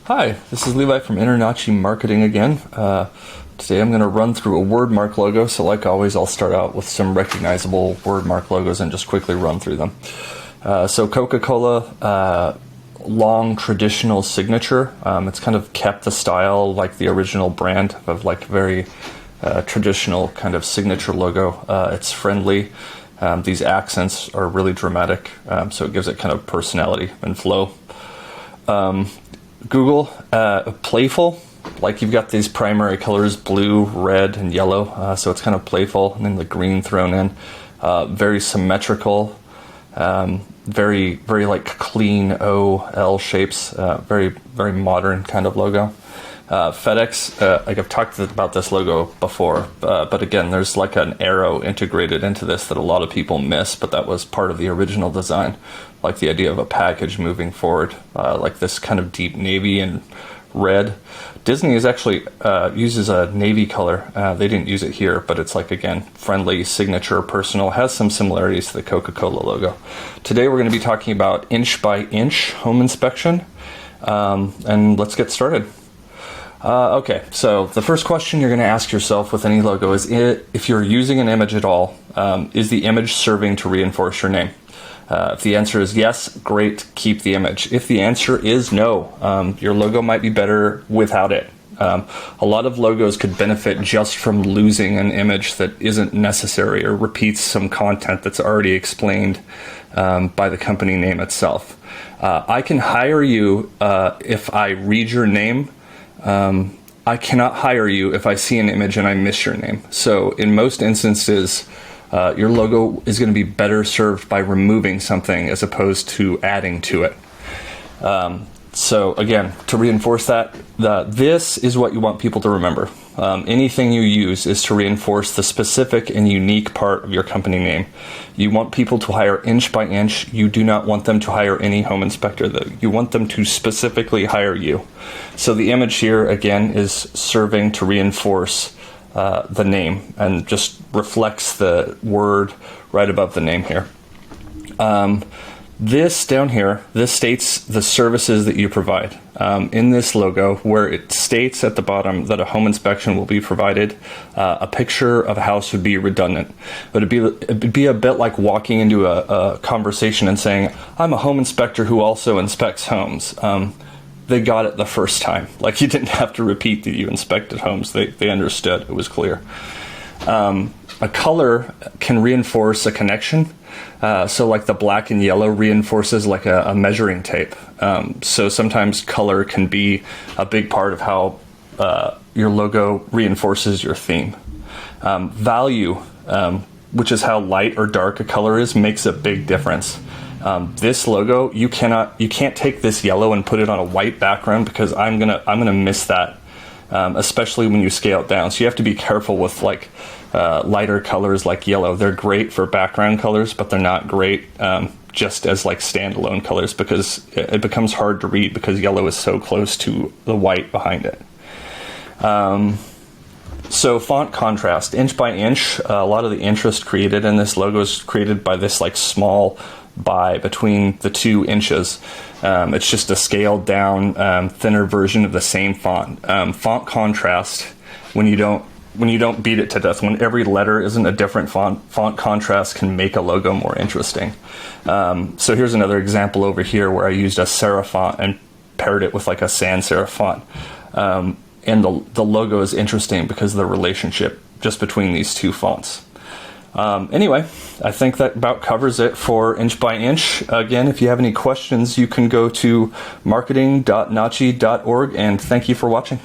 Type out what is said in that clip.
Hi, this is Levi from InterNACHI Marketing again. Today I'm going to run through a wordmark logo, so like always I'll start out with some recognizable wordmark logos and just quickly run through them. So Coca-Cola, long traditional signature. It's kind of kept the style like the original brand of like very traditional kind of signature logo. It's friendly. These accents are really dramatic, so it gives it kind of personality and flow. Google, playful, like you've got these primary colors, blue, red, and yellow, so it's kind of playful, and then the green thrown in. Very symmetrical, very like clean O-L shapes, very modern kind of logo. FedEx, like I've talked about this logo before, but again, there's like an arrow integrated into this that a lot of people miss, but that was part of the original design, like the idea of a package moving forward, like this kind of deep navy and red. Disney is actually uses a navy color. They didn't use it here, but it's like, again, friendly, signature, personal, has some similarities to the Coca-Cola logo. Today we're going to be talking about inch by inch home inspection, and let's get started. Okay, so the first question you're going to ask yourself with any logo is, if you're using an image at all, is the image serving to reinforce your name? If the answer is yes, great, keep the image. If the answer is no, your logo might be better without it. A lot of logos could benefit just from losing an image that isn't necessary or repeats some content that's already explained by the company name itself. I can hire you if I read your name. I cannot hire you if I see an image and I miss your name. So in most instances, your logo is going to be better served by removing something as opposed to adding to it. So again, to reinforce that, this is what you want people to remember. Anything you use is to reinforce the specific and unique part of your company name. You want people to hire inch by inch. You do not want them to hire any home inspector. You want them to specifically hire you. So the image here, again, is serving to reinforce the name and just reflects the word right above the name here. This down here, this states the services that you provide. In this logo, where it states at the bottom that a home inspection will be provided, a picture of a house would be redundant. But it'd be a bit like walking into a conversation and saying, I'm a home inspector who also inspects homes. They got it the first time. Like, you didn't have to repeat that you inspected homes. They understood. It was clear. A color can reinforce a connection. So like the black and yellow reinforces like a measuring tape. So sometimes color can be a big part of how your logo reinforces your theme. Value, which is how light or dark a color is, makes a big difference. This logo, you can't take this yellow and put it on a white background, because I'm gonna miss that, especially when you scale it down. So you have to be careful with like lighter colors like yellow. They're great for background colors, but they're not great just as like standalone colors, because it becomes hard to read because yellow is so close to the white behind it. So font contrast, inch by inch. A lot of the interest created in this logo is created by this like small by between the 2 inches. It's just a scaled down, thinner version of the same font. Font contrast, when you don't beat it to death, when every letter isn't a different font contrast can make a logo more interesting. So here's another example over here where I used a serif font and paired it with like a sans serif font. And the logo is interesting because of the relationship just between these 2 fonts. Anyway, I think that about covers it for inch by inch. Again, if you have any questions, you can go to marketing.nachi.org, and thank you for watching.